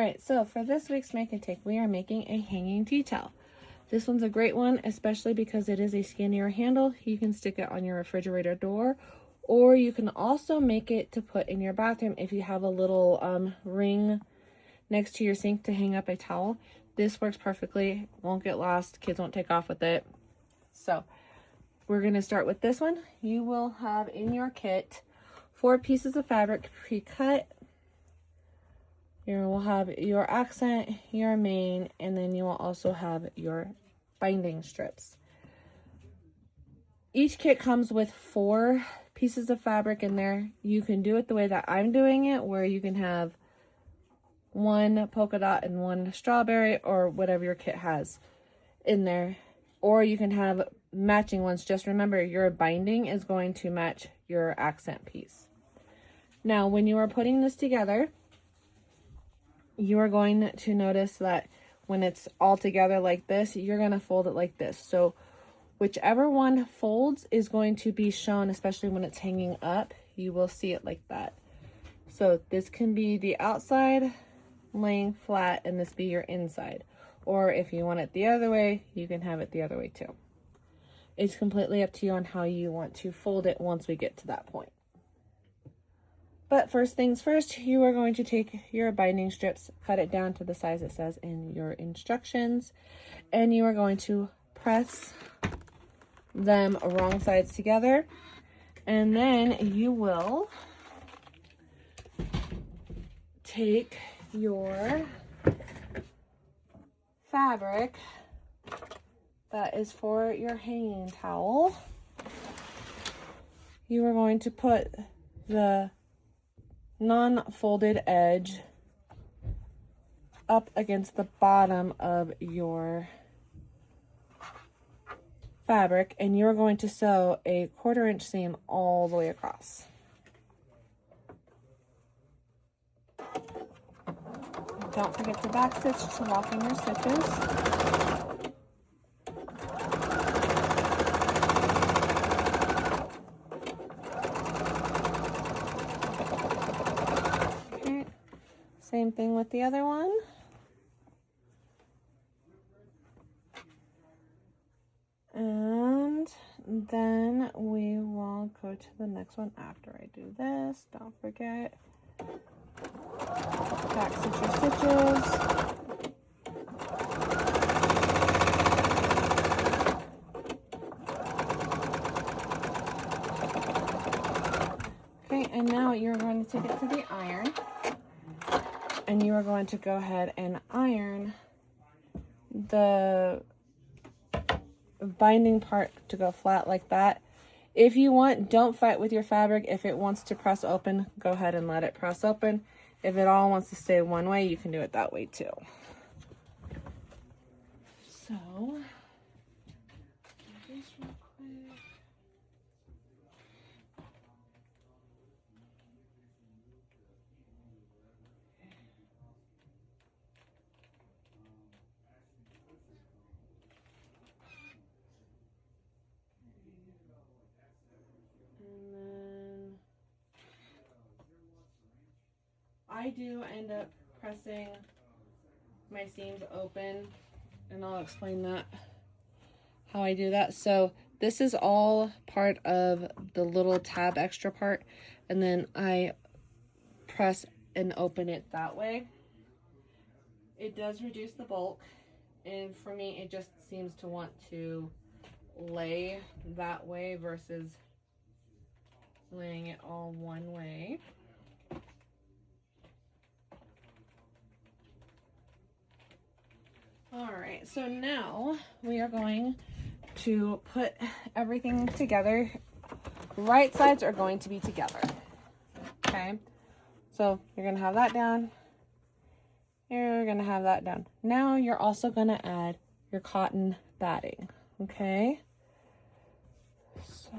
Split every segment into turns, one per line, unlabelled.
right, so for this week's make and take, we are making a hanging tea towel. This one's a great one, especially because it is a skinnier handle. You can stick it on your refrigerator door, or you can also make it to put in your bathroom if you have a little ring next to your sink to hang up a towel. This works perfectly, won't get lost, kids won't take off with it. So we're going to start with this one. You will have in your kit 4 pieces of fabric pre-cut. You will have your accent, your main, and then you will also have your binding strips. Each kit comes with 4 pieces of fabric in there. You can do it the way that I'm doing it, where you can have 1 polka dot and 1 strawberry, or whatever your kit has in there. Or you can have matching ones. Just remember, your binding is going to match your accent piece. Now, when you are putting this together, you are going to notice that when it's all together like this, you're going to fold it like this. So whichever one folds is going to be shown, especially when it's hanging up, you will see it like that. So this can be the outside laying flat and this be your inside. Or if you want it the other way, you can have it the other way too. It's completely up to you on how you want to fold it once we get to that point. But first things first, you are going to take your binding strips, cut it down to the size it says in your instructions, and you are going to press them wrong sides together, and then you will take your fabric that is for your hanging towel. You are going to put the non-folded edge up against the bottom of your fabric, and you're going to sew a 1/4 inch seam all the way across. Don't forget to back stitch to lock in your stitches. Okay. Same thing with the other one. And then we will go to the next one after I do this. Don't forget, back stitch your stitches. Okay, and now you're going to take it to the iron, and you are going to go ahead and iron the binding part to go flat like that. If you want, don't fight with your fabric. If it wants to press open, go ahead and let it press open. If it all wants to stay one way, you can do it that way too. So, do this real quick. And then I do end up pressing my seams open, and I'll explain that, how I do that. So this is all part of the little tab extra part, and then I press and open it that way. It does reduce the bulk, and for me it just seems to want to lay that way versus laying it all one way. All right, so now we are going to put everything together. Right sides are going to be together. Okay, so you're gonna have that down. You're gonna have that down. Now you're also gonna add your cotton batting. Okay, so,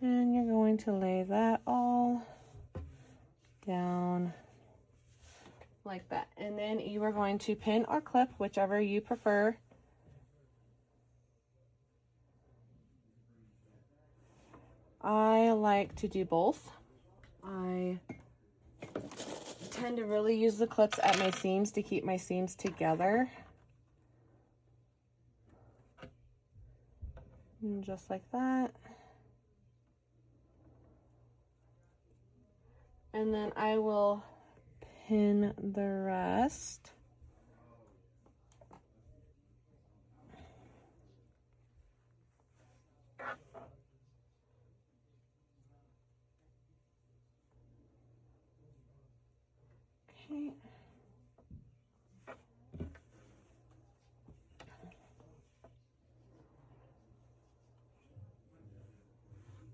and you're going to lay that all down like that, and then you are going to pin or clip, whichever you prefer. I like to do both. I tend to really use the clips at my seams to keep my seams together. And just like that. And then I will pin the rest. Okay.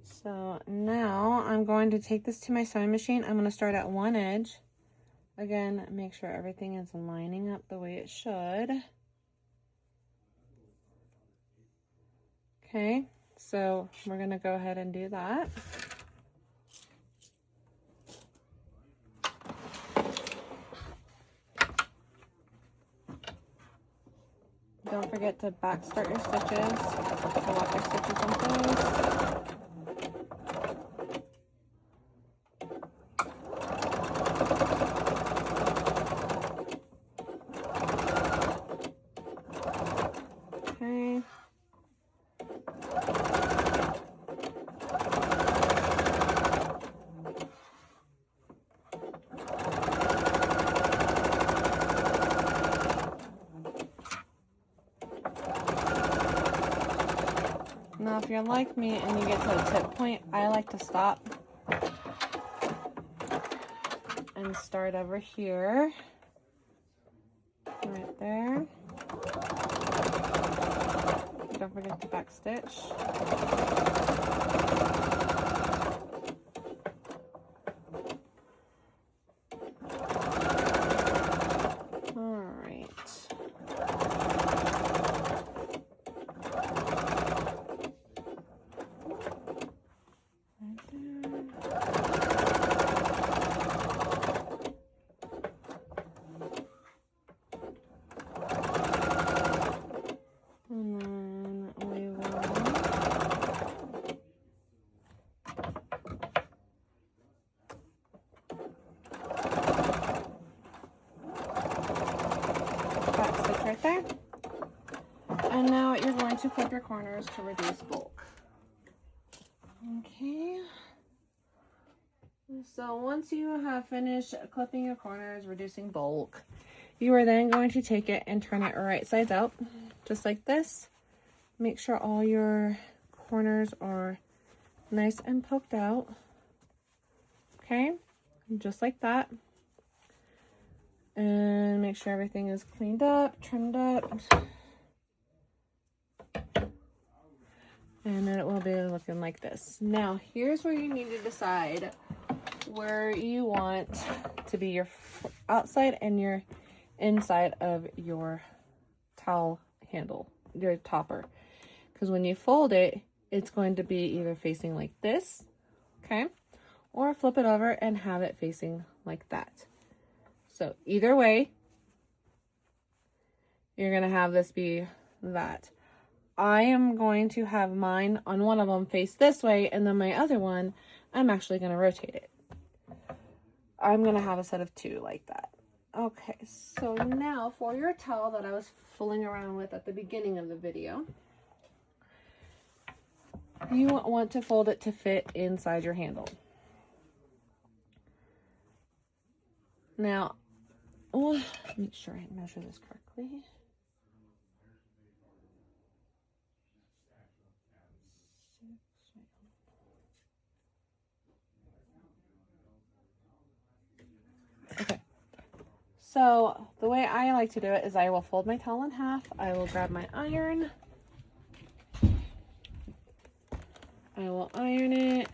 So now I'm going to take this to my sewing machine. I'm going to start at one edge. Again, make sure everything is lining up the way it should. Okay, so we're going to go ahead and do that. Don't forget to back start your stitches, to lock your stitches in place. Okay. Now, if you're like me and you get to the tip point, I like to stop and start over here, right there. Don't forget to back stitch. All right. Right there. And now you're going to clip your corners to reduce bulk. Okay. So once you have finished clipping your corners, reducing bulk, you are then going to take it and turn it right sides out, just like this. Make sure all your corners are nice and poked out. Okay, just like that. And make sure everything is cleaned up, trimmed up. And then it will be looking like this. Now, here's where you need to decide where you want to be your outside and your inside of your towel handle, your topper. Because when you fold it, it's going to be either facing like this, okay? Or flip it over and have it facing like that. So either way, you're going to have this be that. I am going to have mine on one of them face this way, and then my other one, I'm actually going to rotate it. I'm going to have a set of two like that. Okay, so now for your towel that I was fooling around with at the beginning of the video, you want to fold it to fit inside your handle. Now, make sure I measure this correctly. Okay, so the way I like to do it is I will fold my towel in half. I will grab my iron. I will iron it.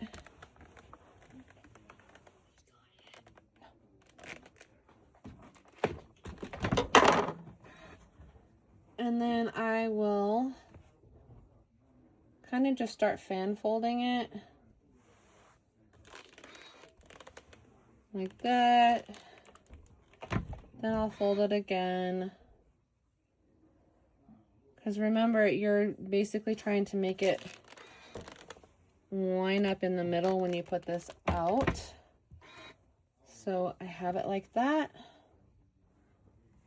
And then I will kind of just start fan folding it. Like that. Then I'll fold it again. Because remember, you're basically trying to make it line up in the middle when you put this out. So I have it like that.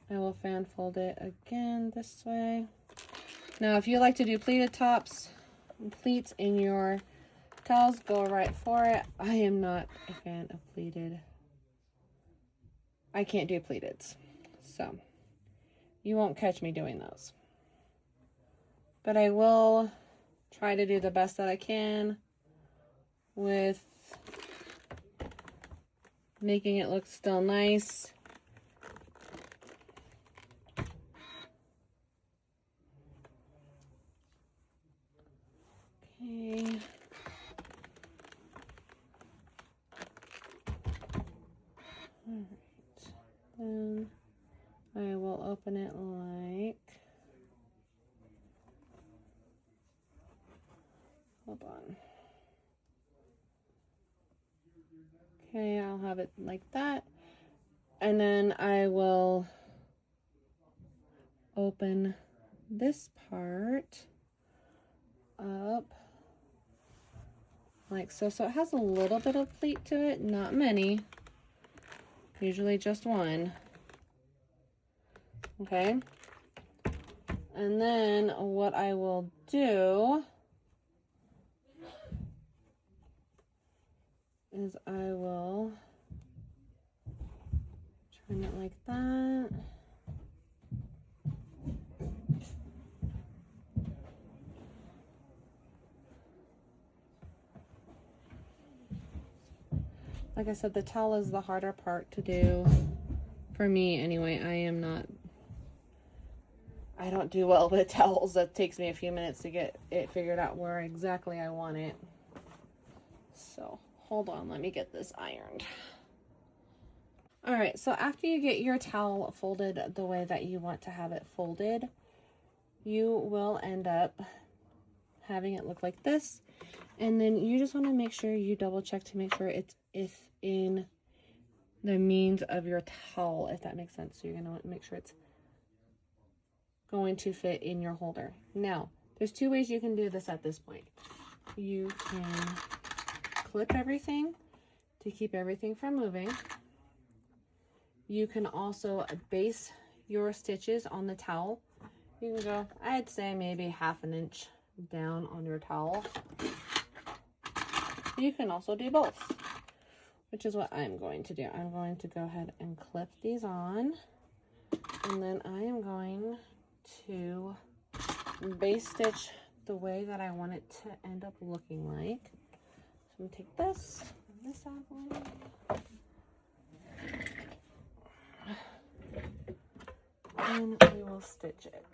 I will fan fold it again this way. Now, if you like to do pleated tops, pleats in your towels, go right for it. I am not a fan of pleated. I can't do pleateds, so you won't catch me doing those. But I will try to do the best that I can with making it look still nice. Okay. All right. Then I will open it like, hold on. Okay, I'll have it like that. And then I will open this part up like so. So it has a little bit of pleat to it, not many, usually just one. Okay. And then what I will do is I will turn it like that. Like I said, the towel is the harder part to do for me anyway. I don't do well with towels. That takes me a few minutes to get it figured out where exactly I want it. So hold on, let me get this ironed. All right, so after you get your towel folded the way that you want to have it folded, you will end up having it look like this. And then you just want to make sure you double check to make sure it's in the means of your towel, if that makes sense. So you're going to make sure it's going to fit in your holder. Now, there's two ways you can do this at this point. You can clip everything to keep everything from moving. You can also base your stitches on the towel. You can go, I'd say maybe ½ an inch down on your towel. You can also do both, which is what I'm going to do. I'm going to go ahead and clip these on, and then I am going to base stitch the way that I want it to end up looking like. So I'm going to take this out of the way. And we will stitch it.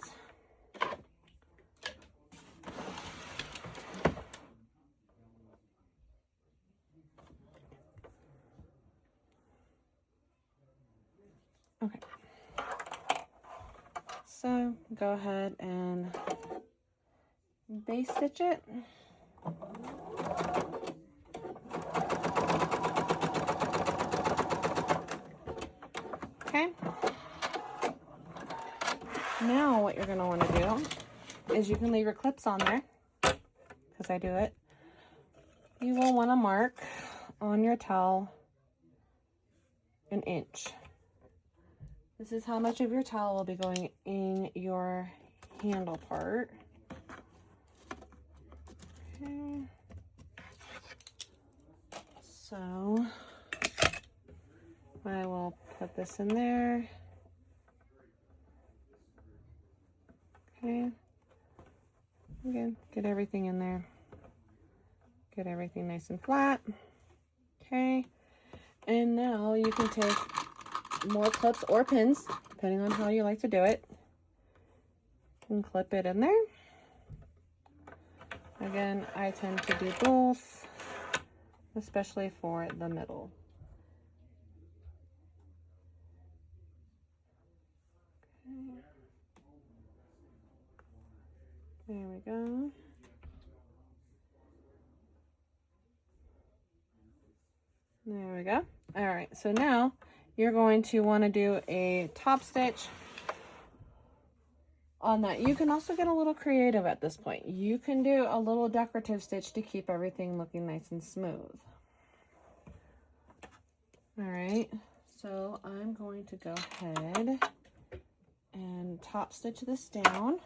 Okay. So go ahead and base stitch it. Okay. Now what you're going to want to do is you can leave your clips on there, because I do it. You will want to mark on your towel 1 inch. This is how much of your towel will be going in your handle part. Okay. So I will put this in there. Okay. Again, get everything in there. Get everything nice and flat. Okay. And now you can take more clips or pins, depending on how you like to do it, and clip it in there. Again, I tend to do both, especially for the middle. Okay. There we go. There we go. All right, so now you're going to want to do a top stitch on that. You can also get a little creative at this point. You can do a little decorative stitch to keep everything looking nice and smooth. All right, so I'm going to go ahead and top stitch this down.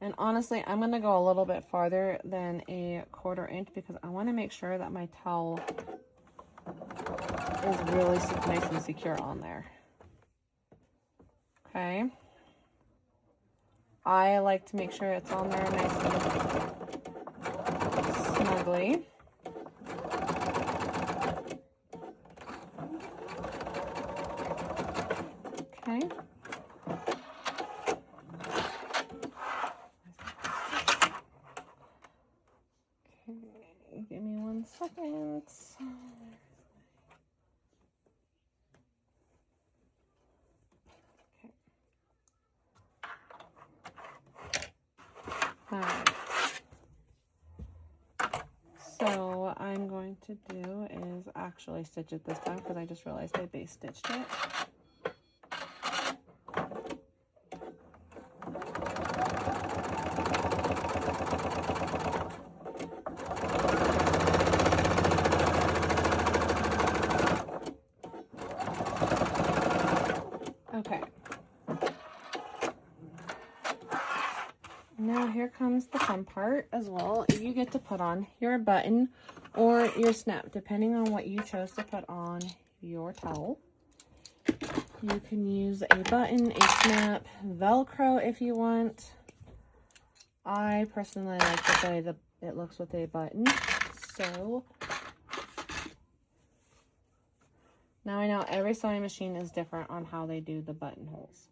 And honestly, I'm going to go a little bit farther than a 1/4 inch because I want to make sure that my towel is really nice and secure on there. Okay. I like to make sure it's on there nice and snugly. Okay. Okay, give me 1 second. Okay. All right. So what I'm going to do is actually stitch it this time because I just realized I base stitched it. Okay. Now here comes the fun part as well. You get to put on your button or your snap, depending on what you chose to put on your towel. You can use a button, a snap, Velcro if you want. I personally like the way that it looks with a button. So now I know every sewing machine is different on how they do the buttonholes.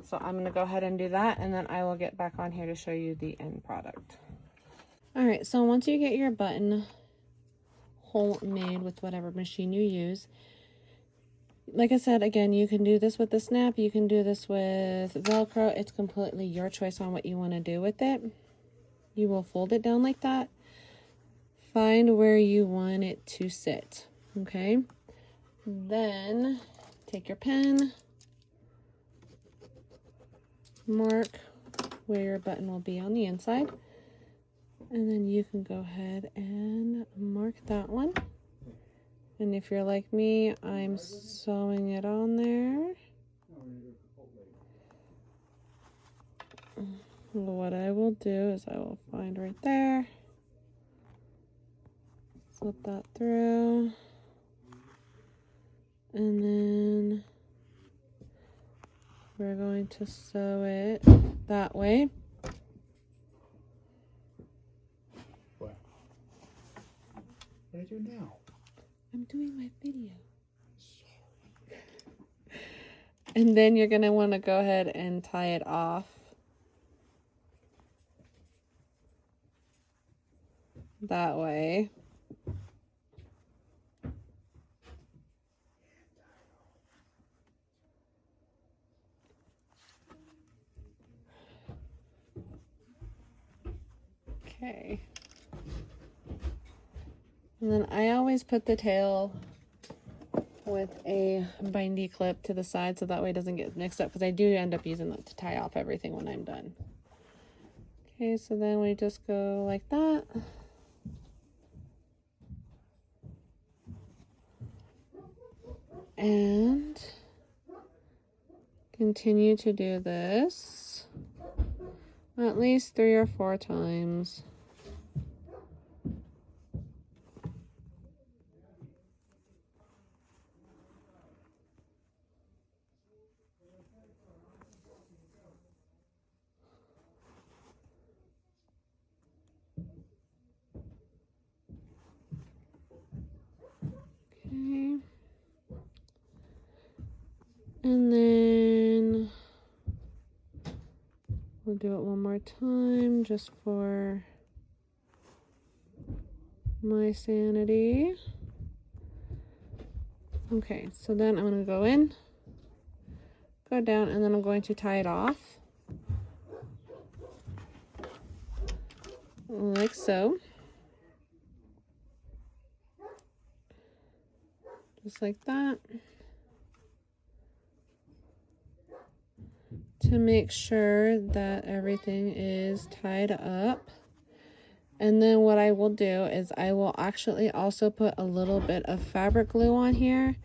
So I'm going to go ahead and do that, and then I will get back on here to show you the end product. All right, so once you get your button hole made with whatever machine you use, like I said, again, you can do this with the snap, you can do this with Velcro. It's completely your choice on what you want to do with it. You will fold it down like that. Find where you want it to sit, okay? Then take your pen, mark where your button will be on the inside, and then you can go ahead and mark that one. And if you're like me, I'm sewing it on there. What I will do is I will find right there, slip that through, and then we're going to sew it that way.
What do I do now?
I'm doing my video. And then you're going to want to go ahead and tie it off that way. Okay. And then I always put the tail with a bindy clip to the side so that way it doesn't get mixed up, because I do end up using that to tie off everything when I'm done. Okay, so then we just go like that. And continue to do this at least 3 or 4 times. Okay. And then we'll do it one more time just for my sanity. Okay, so then I'm going to go in, go down, and then I'm going to tie it off like so. Just like that. To make sure that everything is tied up. And then what I will do is I will actually also put a little bit of fabric glue on here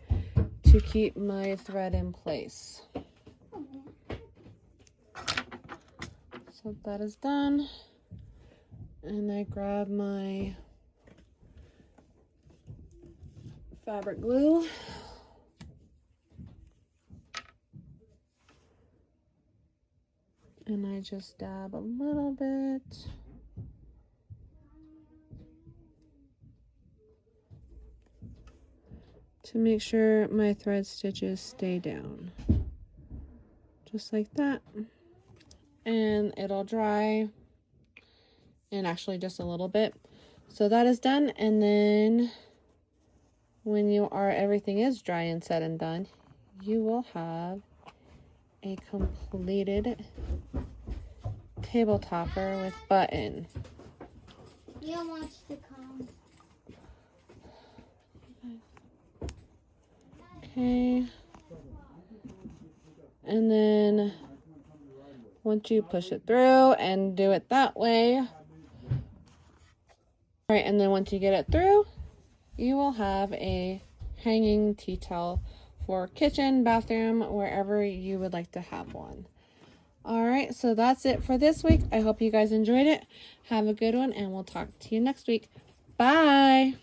to keep my thread in place. So that is done. And I grab my fabric glue. And I just dab a little bit. To make sure my thread stitches stay down. Just like that. And it'll dry in actually just a little bit. So that is done. And then when everything is dry and said and done, you will have a completed table topper with button.
Mia wants to come.
Okay. And then once you push it through and do it that way. All right, and then once you get it through, you will have a hanging tea towel for kitchen, bathroom, wherever you would like to have one. All right, so that's it for this week. I hope you guys enjoyed it. Have a good one, and we'll talk to you next week. Bye.